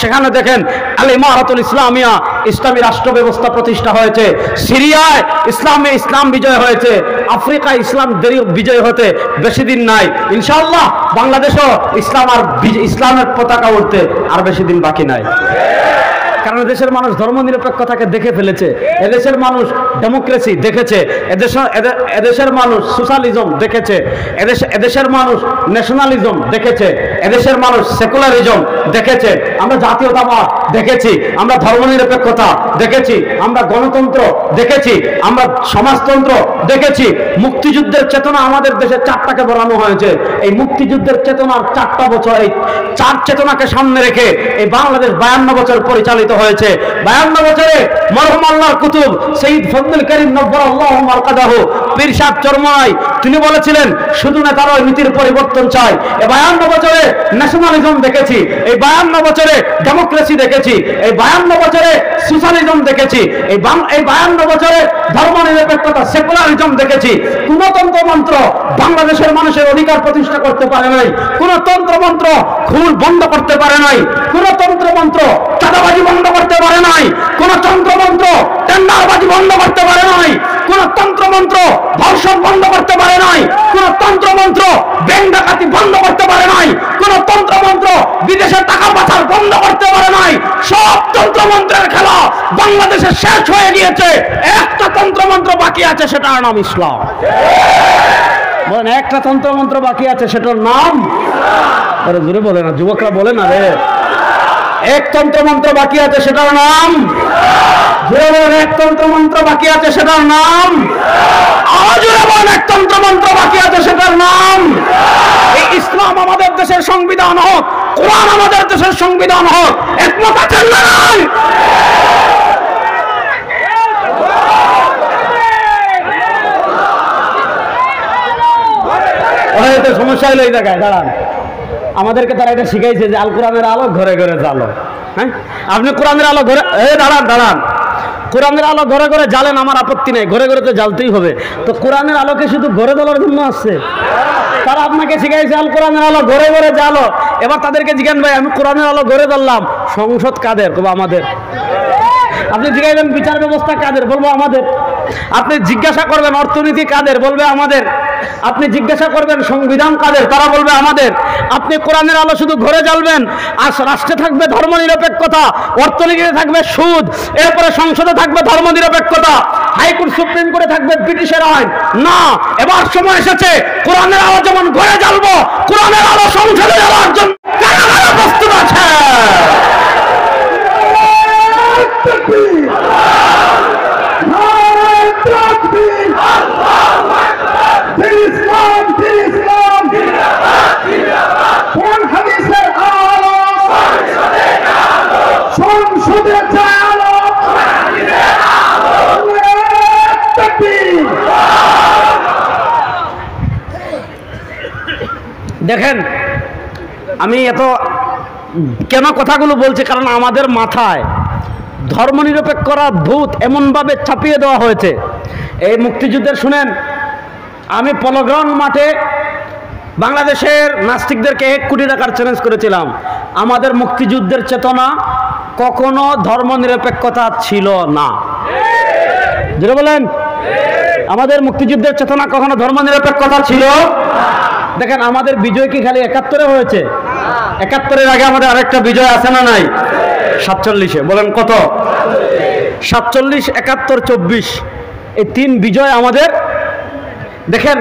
সেখানে দেখেন আল ইমারাতুল ইসলামিয়া, ইসলামী রাষ্ট্র ব্যবস্থা প্রতিষ্ঠা হয়েছে। সিরিয়ায় ইসলাম বিজয় হয়েছে। আফ্রিকায় ইসলাম বিজয় হতে বেশি দিন নাই। ইনশাআল্লাহ বাংলাদেশও ইসলামের পতাকা উঠতে আর বেশি দিন বাকি নাই। কারণ দেশের মানুষ ধর্মনিরপেক্ষতাকে দেখে ফেলেছে, এদেশের মানুষ ডেমোক্রেসি দেখেছে, এদেশের মানুষ সোশ্যালিজম দেখেছে, এদেশের মানুষ ন্যাশনালিজম দেখেছে, এদেশের মানুষ সেকুলারিজম দেখেছে, আমরা জাতীয়তাবাদ দেখেছি, আমরা ধর্মনিরপেক্ষতা দেখেছি, আমরা গণতন্ত্র দেখেছি, আমরা সমাজতন্ত্র দেখেছি। মুক্তিযুদ্ধের চেতনা আমাদের দেশে 4টাকে বলানো হয়েছে। এই মুক্তিযুদ্ধের চেতনার 4টা বছর, এই 4 চেতনাকে সামনে রেখে এই বাংলাদেশ 52 বছর পরিচালিত হয়েছে। 52 বছরে মরহুম আল্লাহর কুতুব শহীদ ফজলুল করিম নব্বরাল্লাহু মারকাদাহু পীর সাহেব চরমনাই তিনি বলেছিলেন, শুধু নেতা নয় নীতির পরিবর্তন চাই। এই 52 বছরে ন্যাশনালিজম দেখেছি, এই 52 বছরে ডেমোক্রেসি দেখেছি, এই 52 বছরে সোশ্যালিজম দেখেছি, এই 52 বছরে ধর্মনিরপেক্ষতা সেকুলারিজম দেখেছি। কোন তন্ত্রমন্ত্র বাংলাদেশের মানুষের অধিকার প্রতিষ্ঠা করতে পারে নাই, কোন তন্ত্রমন্ত্র খুন বন্ধ করতে পারে নাই, কোন তন্ত্রমন্ত্র চাঁদাবাজি বন্ধ করতে পারে নাই, কোন তন্ত্রমন্ত্র টেন্ডারবাজি বন্ধ করতে পারে নাই, কোন তন্ত্রমন্ত্র ধর্ষণ বন্ধ করতে পারে নাই, কোন তন্ত্রমন্ত্র ব্যাংক ডাকাতি বন্ধ করতে পারে নাই, কোন তন্ত্রমন্ত্র বিদেশের টাকা পাচার বন্ধ করতে পারে নাই। সব তন্ত্রমন্ত্রের খেলা বাংলাদেশে শেষ হয়ে গিয়েছে। একটা তন্ত্রমন্ত্র বাকি আছে, সেটার নাম ইসলাম। বলেন, একটা তন্ত্রমন্ত্র বাকি আছে, সেটার নাম? আরে জোরে বলে না, যুবকরা বলে না রে। এক তন্ত্রমন্ত্র বাকি আছে, সেটার নাম? জোরে বলেন, এক তন্ত্রমন্ত্র বাকি আছে, সেটার নাম? জোরে বলেন, এক তন্ত্রমন্ত্র বাকি আছে, সেটার নাম? এই ইসলাম আমাদের দেশের সংবিধান হোক, কোরআন আমাদের দেশের সংবিধান হোক, একমত আছেন না নাই? সমস্যা হলো এই জায়গায় দাঁড়ান। আমাদেরকে তারা এটা শিখাইছে যে আল কোরআনের আলো ঘরে ঘরে জ্বালো। হ্যাঁ, আপনি কোরআনের আলো ঘরে, দাঁড়ান, কোরআনের আলো ঘরে ঘরে জ্বালেন, আমার আপত্তি নেই, ঘরে ঘরে তো জ্বালতেই হবে। তো কোরআনের আলোকে শুধু ঘরে জ্বালার জন্য আসছে? তারা আপনাকে শিখাইছে আল কোরআনের আলো ঘরে ঘরে জ্বালো। এবার তাদেরকে জিজ্ঞান, ভাই আমি কোরআনের আলো ঘরে জ্বাললাম, সংসদ কাদের? বলবো আমাদের। আপনি জিজ্ঞাসবেন বিচার ব্যবস্থা কাদের? বলবো আমাদের। আপনি জিজ্ঞাসা করবেন অর্থনীতি কাদের? বলবে আমাদের। আপনি জিজ্ঞাসা করবেন সংবিধান কাদের? তারা বলবে আমাদের। আপনি কোরআনের আলো শুধু ঘরে জ্বালবেন, আর রাষ্ট্রে থাকবে ধর্মনিরপেক্ষতা, অর্থনীতিতে থাকবে সুদ, এরপরে সংসদে থাকবে ধর্মনিরপেক্ষতা, হাইকোর্ট সুপ্রিম কোর্টে থাকবে ব্রিটিশের আইন। না, এবার সময় এসেছে কোরআনের আলো যেমন ঘরে জ্বালবো, কোরআনের আলো সংসদে জ্বালার জন্য কারা কারা প্রস্তুত আছে? দেখেন, আমি এত কেন কথাগুলো বলছি, কারণ আমাদের মাথায় ধর্মনিরপেক্ষরা ভূত এমনভাবে ছাপিয়ে দেওয়া হয়েছে। এই মুক্তিযুদ্ধের শুনেন, আমি পলোগ্রাউন্ড মাঠে বাংলাদেশের নাস্তিকদেরকে 1 কোটি টাকার চ্যালেঞ্জ করেছিলাম। আমাদের মুক্তিযুদ্ধের চেতনা কখনো ধর্মনিরপেক্ষতা ছিল না। যেটা বলেন, আমাদের মুক্তিযুদ্ধের চেতনা কখনো ধর্মনিরপেক্ষতা ছিল। দেখেন, আমাদের বিজয় কি খালি 71-এ হয়েছে? 71-এর আগে আমাদের আরেকটা বিজয় আছে না নাই? 47-এ। বলেন কত? 47, 71, 24, এই 3 বিজয় আমাদের। দেখেন,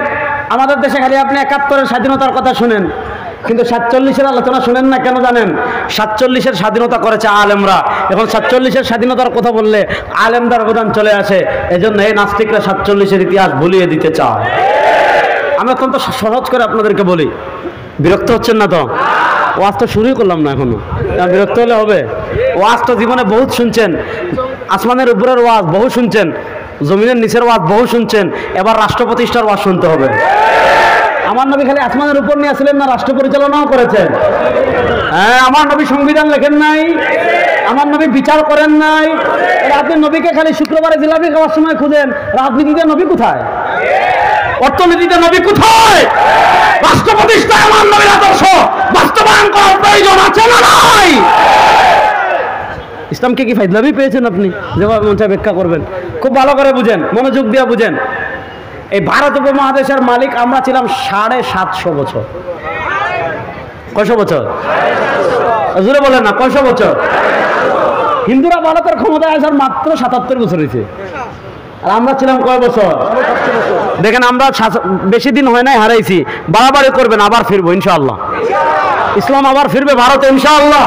আমাদের দেশে খালি আপনি 71-এর স্বাধীনতার কথা শুনেন, কিন্তু 47-এর আলোচনা শুনেন না। কেন জানেন? 47-এর স্বাধীনতা করেছে আলেমরা। এখন 47-এর স্বাধীনতার কথা বললে আলেমদের অবদান চলে আসে। এজন্য এই নাস্তিকরা 47-এর ইতিহাস ভুলিয়ে দিতে চায়। আমি অত্যন্ত সহজ করে আপনাদেরকে বলি, বিরক্ত হচ্ছেন না তো? ওয়াজ তো শুরুই করলাম না এখনো, বিরক্ত হলে হবে? ওয়াজ তো জীবনে বহুত শুনছেন, আসমানের উপরের ওয়াজ বহু শুনছেন, জমিনের নিচের ওয়াজ বহু শুনছেন, এবার রাষ্ট্র প্রতিষ্ঠার ওয়াজ শুনতে হবে। আমার নবী খালি আসমানের উপর নিয়ে আসলেন না, রাষ্ট্র পরিচালনাও করেছেন। হ্যাঁ, আমার নবী সংবিধান লেখেন নাই, আমার নবী বিচার করেন নাই। আপনি নবীকে খালি শুক্রবারে জিলাপি খাওয়ার সময় খুঁজেন, রাজনীতিতে নবী কোথায়? অর্থনীতিতে নবী কোথায়? রাষ্ট্র প্রতিষ্ঠায় আমার নবীর আদর্শ বাস্তবায়ন করার প্রয়োজন আছে না নাই? ইসলামকে কি ফাইজলামি পেয়েছেন আপনি? যেভাবে মন চায় ব্যাখ্যা করবেন। খুব ভালো করে বুঝেন, মনোযোগ দিয়ে বুঝেন। এই ভারত উপমহাদেশের মালিক আমরা ছিলাম 750 বছর। কয়শো বছর? জোরে বলেন না, কয়শো বছর? হিন্দুরা ভারতের ক্ষমতায় আসার মাত্র 77 বছর হয়েছে, আর আমরা ছিলাম কয় বছর? দেখেন, আমরা বেশি দিন হয় নাই হারাইছি। বাড়াবাড়ি করবেন, আবার ফিরবো ইনশাআল্লাহ। ইসলাম আবার ফিরবে ভারতে ইনশাআল্লাহ।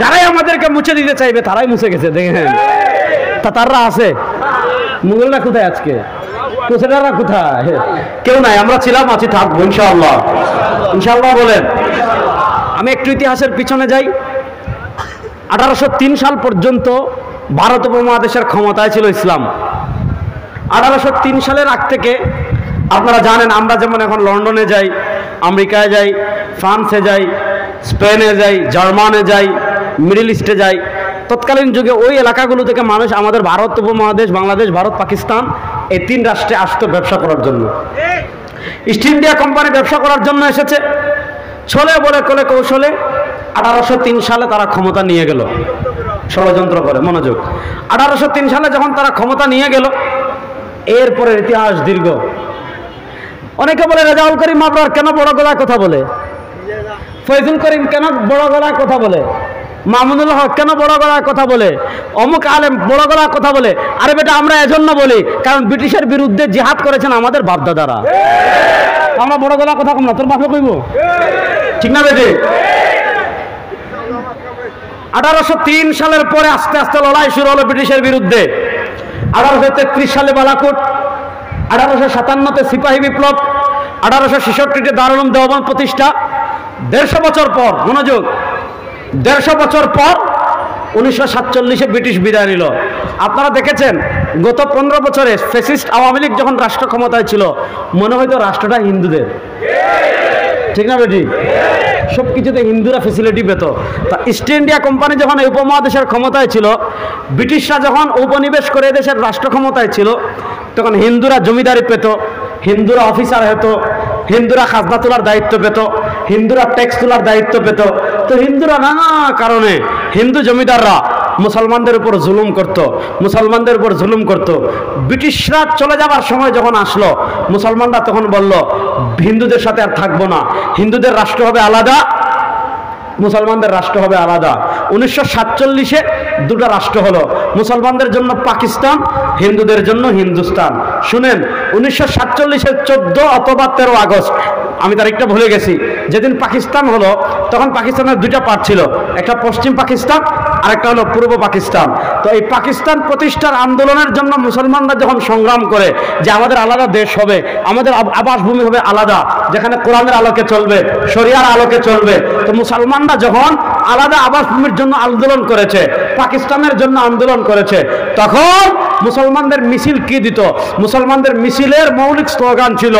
যারাই আমাদেরকে মুছে দিতে চাইবে তারাই মুছে গেছে। দেখেন, তারা আছে, মুঘলরা কোথায় আজকে? কুসেরারা কোথায়? কেউ নাই, আমরা ছিলাম, আছি, থাকবো ইনশাআল্লাহ। ইনশাআল্লাহ বলেন। আমি একটু ইতিহাসের পিছনে যাই। 1803 সাল পর্যন্ত ভারত উপমহাদেশের ক্ষমতায় ছিল ইসলাম। 1803 সালের আগ থেকে আপনারা জানেন, আমরা যেমন এখন লন্ডনে যাই, আমেরিকায় যাই, ফ্রান্সে যাই, স্পেনে যাই, জার্মানে যাই, মিডল ইস্টে যাই, তৎকালীন যুগে ওই এলাকাগুলো থেকে মানুষ আমাদের ভারত উপমহাদেশ, বাংলাদেশ, ভারত, পাকিস্তান, এই 3 রাষ্ট্রে আসতো ব্যবসা করার জন্য। ইস্ট ইন্ডিয়া কোম্পানি ব্যবসা করার জন্য এসেছে। ছলে বলে কলে কৌশলে 1803 সালে তারা ক্ষমতা নিয়ে গেল, ষড়যন্ত্র করে। মনোযোগ। 1803 সালে যখন তারা ক্ষমতা নিয়ে গেল, এরপরের ইতিহাস দীর্ঘ। অনেকে বলে রেজাউল করিম আবরার কেন বড় গলায় কথা বলে, ফয়জুল করিম কেন বড় গলায় কথা বলে, মামুনুল হক কেন বড় গলায় কথা বলে, অমুক আলেম বড় গলায় কথা বলে। আরে বেটা, আমরা এজন্য বলি কারণ ব্রিটিশের বিরুদ্ধে জিহাদ করেছেন আমাদের বাপদাদারা। আমরা বড় গলায় কথা কম না, তোর বাপে কইব, ঠিক না বেটি? 1803 সালের পরে আস্তে আস্তে লড়াই শুরু হলো ব্রিটিশের বিরুদ্ধে। 1833 সালে বালাকোট, 1857-তে সিপাহী বিপ্লব, 1866-তে দারুল উলুম দেওবন্দ প্রতিষ্ঠা। 150 বছর পর, মনোযোগ, 150 বছর পর 1947-এ ব্রিটিশ বিদায় নিল। আপনারা দেখেছেন, গত 15 বছরে ফ্যাসিস্ট আওয়ামী লীগ যখন রাষ্ট্র ক্ষমতায় ছিল, মনে হয়তো রাষ্ট্রটা হিন্দুদের, ঠিক না বেটি? সব কিছুতে হিন্দুরা ফেসিলিটি পেত। তা ইস্ট ইন্ডিয়া কোম্পানি যখন এই উপমহাদেশের ক্ষমতায় ছিল, ব্রিটিশরা যখন উপনিবেশ করে দেশের রাষ্ট্র ক্ষমতায় ছিল, তখন হিন্দুরা জমিদারি পেত, হিন্দুরা অফিসার হতো, হিন্দুরা খাজনা তোলার দায়িত্ব পেত, হিন্দুরা ট্যাক্স তোলার দায়িত্ব পেত। তো হিন্দুরা নানা কারণে, হিন্দু জমিদাররা মুসলমানদের উপর জুলুম করত, মুসলমানদের উপর জুলুম করত। ব্রিটিশরা চলে যাবার সময় যখন আসলো, মুসলমানরা তখন বলল হিন্দুদের সাথে আর থাকবো না, হিন্দুদের রাষ্ট্র হবে আলাদা, মুসলমানদের রাষ্ট্র হবে আলাদা। 1947-এ 2টা রাষ্ট্র হলো, মুসলমানদের জন্য পাকিস্তান, হিন্দুদের জন্য হিন্দুস্তান। শুনেন, 1947-এর 14 অথবা 13 আগস্ট, আমি তারিখটা ভুলে গেছি, যেদিন পাকিস্তান হলো, তখন পাকিস্তানের 2টা পার্ট ছিল, একটা পশ্চিম পাকিস্তান আর একটা হলো পূর্ব পাকিস্তান। তো এই পাকিস্তান প্রতিষ্ঠার আন্দোলনের জন্য মুসলমানরা যখন সংগ্রাম করে যে আমাদের আলাদা দেশ হবে, আমাদের আবাসভূমি হবে আলাদা, যেখানে কোরআনের আলোকে চলবে, শরিয়ার আলোকে চলবে, তো মুসলমানরা যখন আলাদা আবাসভূমির জন্য আন্দোলন করেছে, পাকিস্তানের জন্য আন্দোলন করেছে, তখন মুসলমানদের মিছিল কি দিত? মুসলমানদের মিছিলের মৌলিক স্লোগান ছিল,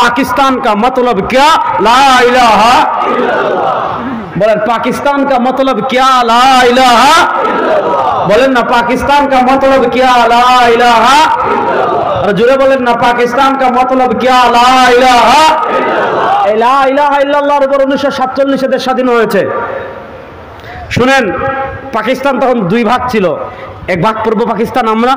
পাকিস্তান কা মতলব क्या ला इलाहा इल्लल्लाह। बोलें पाकिस्तान का मतलब क्या, ला इलाहा इल्लल्लाह। बोलें ना पाकिस्तान का मतलब क्या, ला इलाहा इल्लल्लाह। और जुड़े बोलें ना पाकिस्तान का मतलब क्या, ला इलाहा इल्लल्लाह। ला इलाहा इल्लल्लाহর উপর 1947 দেশ স্বাধীন হয়েছে। শুনেন, পাকিস্তান তখন দুই ভাগ ছিল, এক ভাগ পূর্ব পাকিস্তান আমরা,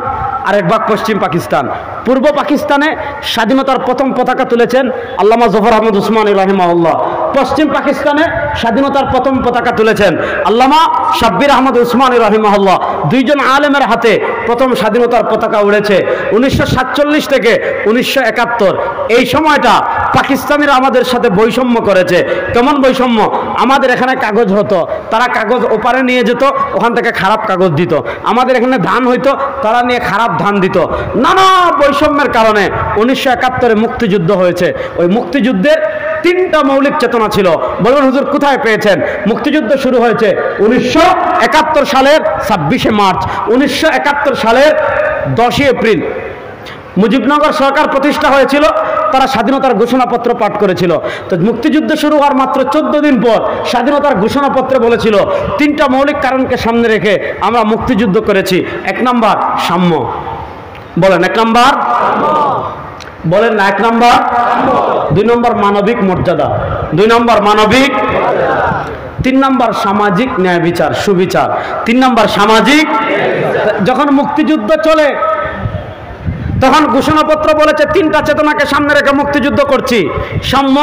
আর এক ভাগ পশ্চিম পাকিস্তান। পূর্ব পাকিস্তানে স্বাধীনতার প্রথম পতাকা তুলেছেন আল্লামা জফর আহমদ উসমানী রাহিমাহুল্লাহ। পশ্চিম পাকিস্তানে স্বাধীনতার প্রথম পতাকা তুলেছেন আল্লামা শাব্বির আহমদ উসমানী রাহিমাহুল্লাহ। দুইজন আলেমের হাতে প্রথম স্বাধীনতার পতাকা উড়েছে 1947 থেকে 1971। এই সময়টা পাকিস্তানিরা আমাদের সাথে বৈষম্য করেছে। কেমন বৈষম্য? আমাদের এখানে কাগজ হতো, তারা কাগজ ওপারে নিয়ে যেত, ওখান থেকে খারাপ কাগজ দিত। আমাদের এখানে ধান হইতো, তারা নিয়ে খারাপ ধান দিত। নানা বৈষম্যের কারণে 1971-এ মুক্তিযুদ্ধ হয়েছে। ওই মুক্তিযুদ্ধের তিনটা মৌলিক চেতনা ছিল। বলবেন হুজুর কোথায় পেয়েছেন? মুক্তিযুদ্ধ শুরু হয়েছে 1971 সালের 26শে মার্চ, 1971 সালের 10ই এপ্রিল মুজিবনগর সরকার প্রতিষ্ঠা হয়েছিল, তারা স্বাধীনতার ঘোষণাপত্র পাঠ করেছিল। তো মুক্তিযুদ্ধ শুরু হওয়ার মাত্র 14 দিন পর স্বাধীনতার ঘোষণাপত্রে বলেছিল তিনটা মৌলিক কারণকে সামনে রেখে আমরা মুক্তিযুদ্ধ করেছি। 1 নাম্বার সাম্য। বলেন 1 নাম্বার, বলেন না 1 নাম্বার। 2 নম্বর মানবিক মর্যাদা, 2 নম্বর মানবিক। 3 নম্বর সামাজিক ন্যায় বিচার, সুবিচার। 3 নম্বর সামাজিক। যখন মুক্তিযুদ্ধ চলে তখন ঘোষণাপত্র বলেছে তিনটা চেতনাকে সামনে রেখে মুক্তিযুদ্ধ করছি, সাম্য,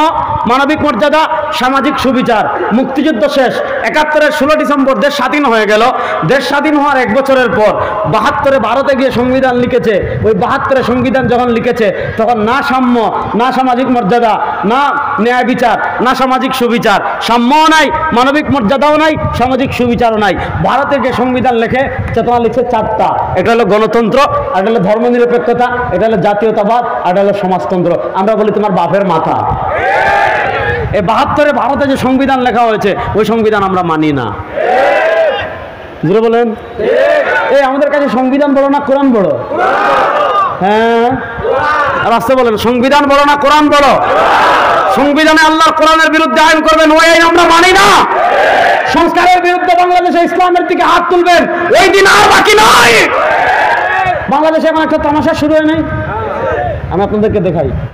মানবিক মর্যাদা, সামাজিক সুবিচার। মুক্তিযুদ্ধ শেষ, 71-এর 16 ডিসেম্বর দেশ স্বাধীন হয়ে গেল। দেশ স্বাধীন হওয়ার 1 বছরের পর 72-এ ভারতে গিয়ে সংবিধান লিখেছে। ওই 72-এ সংবিধান যখন লিখেছে তখন না সাম্য, না সামাজিক মর্যাদা, না ন্যায় বিচার, না সামাজিক সুবিচার। সাম্যও নাই, মানবিক মর্যাদাও নাই, সামাজিক সুবিচারও নাই। ভারতে গিয়ে সংবিধান লেখে, চেতনা লিখছে 4টা। এটা হলো গণতন্ত্র, আর এটা হলো ধর্মনিরপেক্ষতা, এটা হলো জাতীয়তাবাদ, আর এটা হলো সমাজতন্ত্র। আমরা বলি তোমার বাপের মাথা। এই 72-এ ভারতে যে সংবিধান লেখা হয়েছে ওই সংবিধান আমরা মানি না। বুঝলে বলেন? এই আমাদের কাছে সংবিধান বড় না কোরআন বড়? হ্যাঁ, আর আসতে বলেন সংবিধান বড় না কোরআন বড়? সংবিধানে আল্লাহর কোরআনের বিরুদ্ধে আইন করবেন, ওই আইন আমরা মানি না। সংস্কারের বিরুদ্ধে বাংলাদেশে ইসলামের দিকে হাত তুলবেন, ওই দিন আর বাকি নয়। বাংলাদেশে এখন একটা তামাশা শুরু হয় নাই, আমি আপনাদেরকে দেখাই।